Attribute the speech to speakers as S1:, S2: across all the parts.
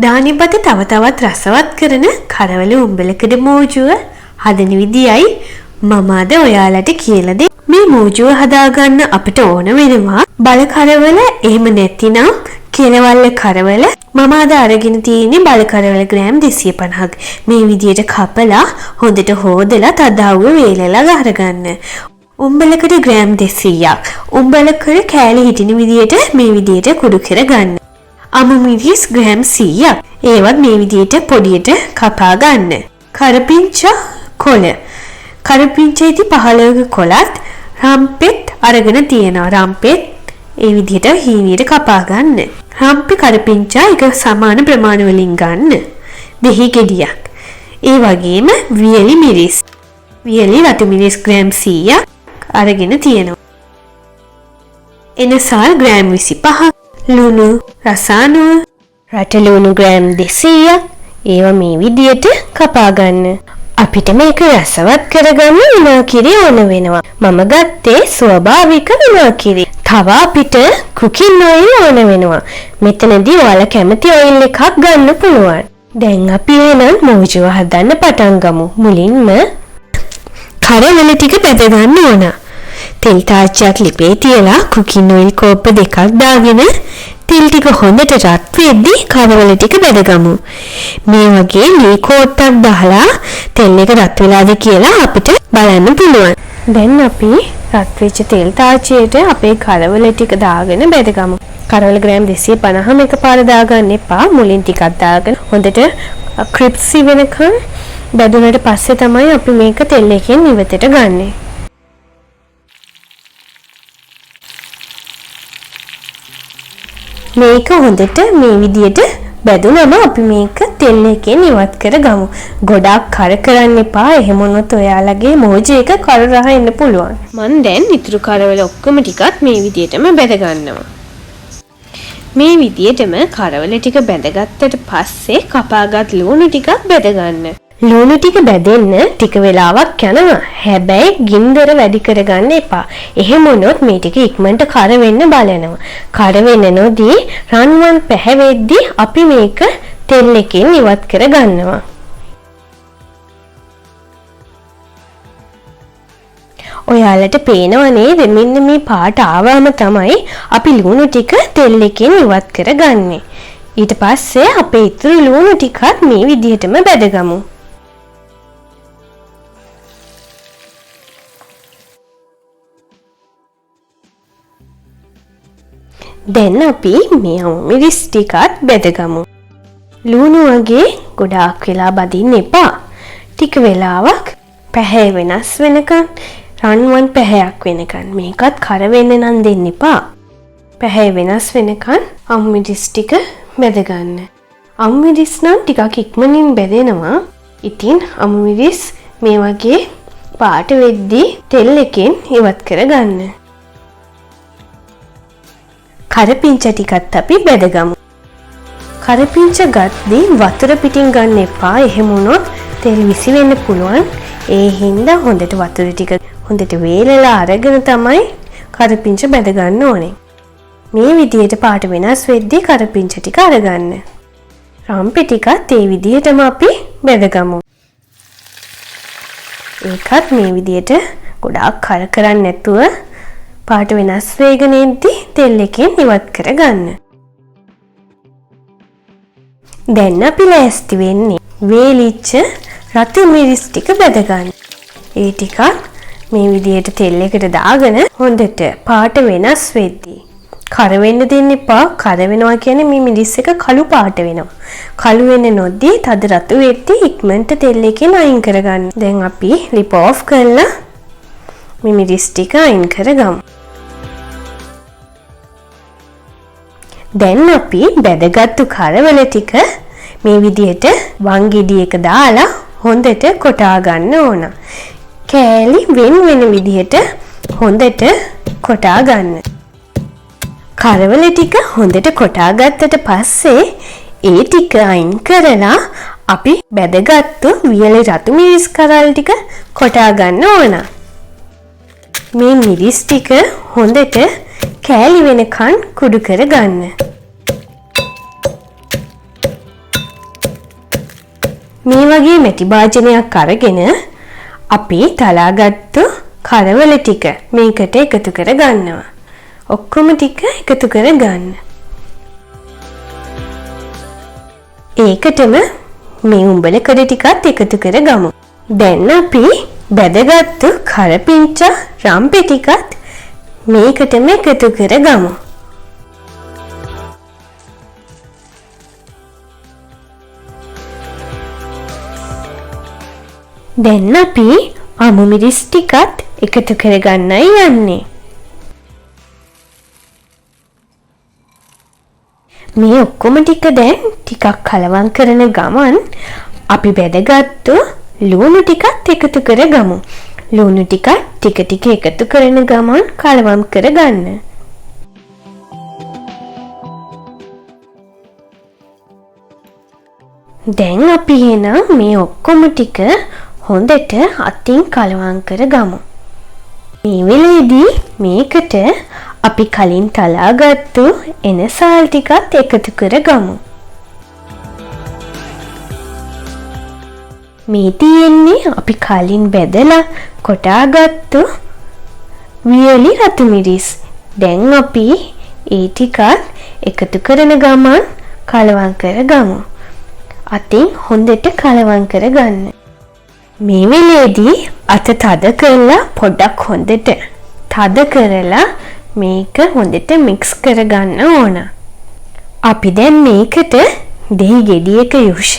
S1: දානිපත තව තවත් රසවත් කරන කරවල උඹලකඩ මෝජුව හදන විදියයි මම අද ඔයාලට කියලා දෙන්න. මේ මෝජුව හදාගන්න අපිට ඕන වෙනවා බල කරවල, එහෙම නැතිනම් කෙලවල්ල කරවල. මම අද අරගෙන තියෙන්නේ බල කරවල ග්‍රෑම් 250ක්. මේ විදියට කපලා හොඳට හොදලා තදවුව වේලලා අරගන්න. උඹලකඩ ග්‍රෑම් 200ක්. උඹලකඩ කෑලි හිටින විදියට මේ විදියට කුඩු කරගන්න. අමු මිරිස් ග්‍රෑම් 100ක්. ඒවත් මේ විදියට පොඩියට කපා ගන්න. කරපිංචා කොළ. කරපිංචායිති 15ක කොළත් රම්පෙත් අරගෙන තියෙනවා. රම්පෙත් ඒ විදියට හීනියට කපා ගන්න. රම්පේ කරපිංචා එක සමාන ප්‍රමාණ වලින් ගන්න. දෙහි ගෙඩියක්. ඒ වගේම වියලි මිරිස්. වියලි රතු මිරිස් ග්‍රෑම් 100ක් අරගෙන තියෙනවා. එනසල් ග්‍රෑම් 25ක්. ලුණු රසායන රට ලුණු ග්‍රෑම් 200ක්. ඒවා මේ විදියට කපා ගන්න. අපිට මේක රසවත් කරගන්න විනාකිරි ඕන වෙනවා. මම ගත්තේ ස්වභාවික විනාකිරි. තව අපිට කුකින් ඔයිල් ඕන වෙනවා. මෙතනදී ඔයාලා කැමති ඔයිල් එකක් ගන්න පුළුවන්. දැන් අපි එහෙනම් මෝජුව හදන්න පටන් ගමු. මුලින්ම කරවල ටික බෙද ගන්න ඕන. තෙල් තාච්චියක් ලිපේ තියලා කුකින් ඔයිල් කෝප්ප දෙකක් දාගෙන තෙල් ටික හොඳට රත් වෙද්දී කරවල ටික බෙදගමු. මේ වගේ ලී කෝට්ටක් දාලා තෙල් එක රත් වෙලාද කියලා අපිට බලන්න පුළුවන්. දැන් අපි රත් වෙච්ච තෙල් තාච්චියට අපේ කරවල ටික දාගෙන බෙදගමු. කරවල ග්‍රෑම් 250ම එකපාර දාගන්න එපා. මුලින් ටිකක් දාගෙන හොඳට ක්‍රිස්පි වෙනකන් බෙදුනට පස්සේ තමයි අපි මේක තෙල් එකෙන් ඉවතට ගන්නෙ. මේක හොඳට මේ විදියට බැදුනම අපි මේක තෙල් එකෙන් ඉවත් කරගමු. ගොඩාක් කර කරන්න එපා. එහෙම වුණොත් ඔයාලගේ මෝජු එක කර රහ එන්න පුළුවන්. මම දැන් ඉතුරු කරවල ඔක්කොම ටිකත් මේ විදියටම බෙද ගන්නවා. මේ විදියටම කරවල ටික බැදගත්තට පස්සේ කපාගත් ලුණු ටිකක් බෙද ගන්න. ලුණු ටික බැදෙන්න ටික වෙලාවක් යනවා. හැබැයි ගින්දර වැඩි කරගන්න එපා. එහෙම වුණොත් මේ ටික ඉක්මනට කර වෙන්න බලනවා. කර වෙන්න නොදී රන්වන් පැහැවෙද්දී අපි මේක තෙල් එකෙන් ඉවත් කර ගන්නවා. ඔයාලට පේනව නේද? මෙන්න මේ පාට ආවම තමයි අපි ලුණු ටික තෙල් එකෙන් ඉවත් කරගන්නේ. ඊට පස්සේ අපේ ඉතුරු ලුණු ටිකත් මේ විදිහටම බෙදගමු. දැන් අපි මේ මිරිස් ටිකත් බෙදගමු. ලුණු වගේ ගොඩාක් වෙලා බදින්න එපා. ටික වෙලාවක් පැහැ වෙනස් වෙනකන්, රන්වන් පැහැයක් වෙනකන් මේකත් කර වෙන්න නම් දෙන්න එපා. පැහැ වෙනස් වෙනකන් අමු මිරිස් ටික බෙද ගන්න. අමු මිරිස් නම් ටිකක් ඉක්මනින් බෙදෙනවා. ඉතින් අමු මිරිස් මේ වගේ පාට වෙද්දී තෙල් එකෙන් ඉවත් කර ගන්න. කරපිංචා ටිකත් අපි බෙදගමු. කරපිංචා ගද්දී වතුර පිටින් ගන්න එපා. එහෙම වුණොත් තෙල් විසි වෙන්න පුළුවන්. ඒ හින්දා හොඳට වතුර ටික හොඳට වේලලා අරගෙන තමයි කරපිංචා බෙද ගන්න ඕනේ. මේ විදියට පාට වෙනස් වෙද්දී කරපිංචා ටික අරගන්න. රම්පේ ටිකත් ඒ විදියටම අපි බෙදගමු. ඒකත් මේ විදියට ගොඩාක් කර කරන්නේ නැතුව පාට වෙනස් වේගෙන ඉද්දී තෙල් එකෙන් ඉවත් කරගන්න. දැන් අපි ලෑස්ති වෙන්නේ වේලිච්ච රතු මිරිස් ටික බෙද ගන්න. ඒ ටිකත් මේ විදියට තෙල් එකට දාගෙන හොඳට පාට වෙනස් වෙද්දී කර වෙන්න දෙන්න එපා. කර වෙනවා කියන්නේ මේ මිරිස් එක කළු පාට වෙනවා. කළු වෙන්නේ නොදී තද රතු වෙද්දී ඉක්මනට තෙල් එකෙන් අයින් කරගන්න. දැන් අපි ලිප් ඔෆ් කරලා මේ මිරිස් ටික අයින් කරගමු. දැන් අපි බැදගත්තු කරවල ටික මේ විදිහට වංගෙඩියක දාලා හොඳට කොටා ගන්න ඕන. කෑලි වෙන විදිහට හොඳට කොටා ගන්න. කරවල ටික හොඳට කොටා ගත්තට පස්සේ ඒ ටික අයින් කරලා අපි බැදගත්තු වියලි රතු මිරිස් කරල් ටික කොටා ගන්න ඕන. මේ මිරිස් ටික හොඳට කෑලි වෙනකන් කුඩු කර ගන්න. මේ වගේ මැටි භාජනයක් අරගෙන අපි තලාගත්තු කරවල ටික මේකට එකතු කර ගන්නවා. ඔක්කොම ටික එකතු කර ගන්න. ඒකටම මේ උඹලකඩ ටිකත් එකතු කර ගමු. දැන් අපි බැදගත්තු කරපිංචා රම්පෙ ටිකත් මේකටම එකතු කර ගමු. දැන් අපි අමු මිරිස් ටිකත් එකතු කරගන්නයි යන්නේ. මේ ඔක්කොම ටික දැන් ටිකක් කලවම් කරන ගමන් අපි බෙදගත්තු ලුණු ටිකත් එකතු කරගමු. ලුණු ටික ටික ටික එකතු කරන ගමන් කලවම් කරගන්න. දැන් අපි එනම් මේ ඔක්කොම ටික හොඳට අතින් කලවම් කරගමු. මේ වෙලේදී මේකට අපි කලින් තලාගත්තු එනසාල් ටිකත් එකතු කරගමු. මේ තියෙන්නේ අපි කලින් බෙදලා කොටාගත්තු වියලි රතු මිරිස්. දැන් අපි ඒ ටිකත් එකතු කරන ගමන් කලවම් කරගමු. අතින් හොඳට කලවම් කරගන්න. මේ වෙලේදී අත තද කරලා පොඩ්ඩක් හොඳට තද කරලා මේක හොඳට මික්ස් කරගන්න ඕන. අපි දැන් මේකට දෙහි ගෙඩියක යුෂ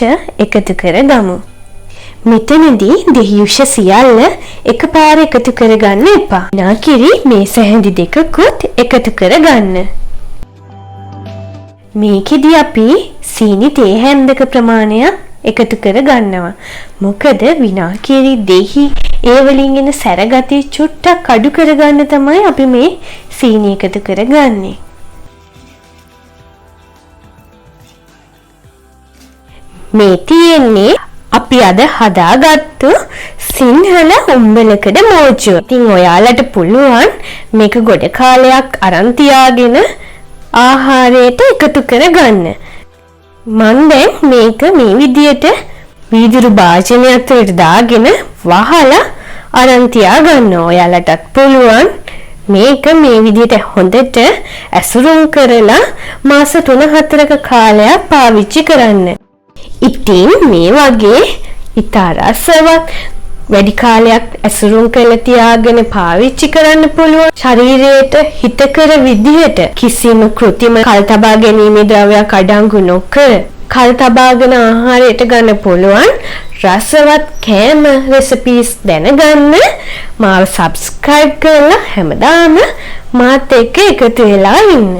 S1: එකතු කරගමු. මෙතනදී දෙහි යුෂ සියල්ල එකපාර එකතු කරගන්න එපා. නාකිරි මේ සැහැඳි දෙකකුත් එකතු කරගන්න. මේකෙදී අපි සීනි තේ හැන්දක ප්‍රමාණයක් එකතු කරගන්නවා. මොකද විනාකිරි දෙහි ඒ වලින් එන සැරගතිය චුට්ටක් අඩු කරගන්න තමයි අපි මේ සීනි එකතු කරගන්නේ. මේ තියෙන්නේ අපි අද හදාගත්තු සිංහල උම්බලකඩ මෝජු. ඉතින් ඔයාලට පුළුවන් මේක ගොඩ කාලයක් අරන් තියාගෙන ආහාරයට එකතු කරගන්න. මම දැන් මේක මේ විදියට වීදුරු භාජනයක් තුළට දාගෙන වහලා අරන් තියාගන්න. ඔයාලටත් පුළුවන් මේක මේ විදියට හොඳට ඇසුරුම් කරලා මාස 3-4ක කාලයක් පාවිච්චි කරන්න. ඉතින් මේ වගේ ඉතා රසවත් වැඩි කාලයක් ඇසුරුම් කරලා තියාගෙන පාවිච්චි කරන්න පුළුවන් ශරීරයට හිතකර විදිහට කිසිම කෘත්‍රිම කල් තබා ගැනීමේ ද්‍රව්‍යයක් අඩංගු නොකර කල් තබාගෙන ආහාරයට ගන්න පුළුවන් රසවත් කෑම රෙසිපීස් දැනගන්න මාව subscribe කරලා හැමදාම මාත් එක්ක එකතු වෙලා ඉන්න.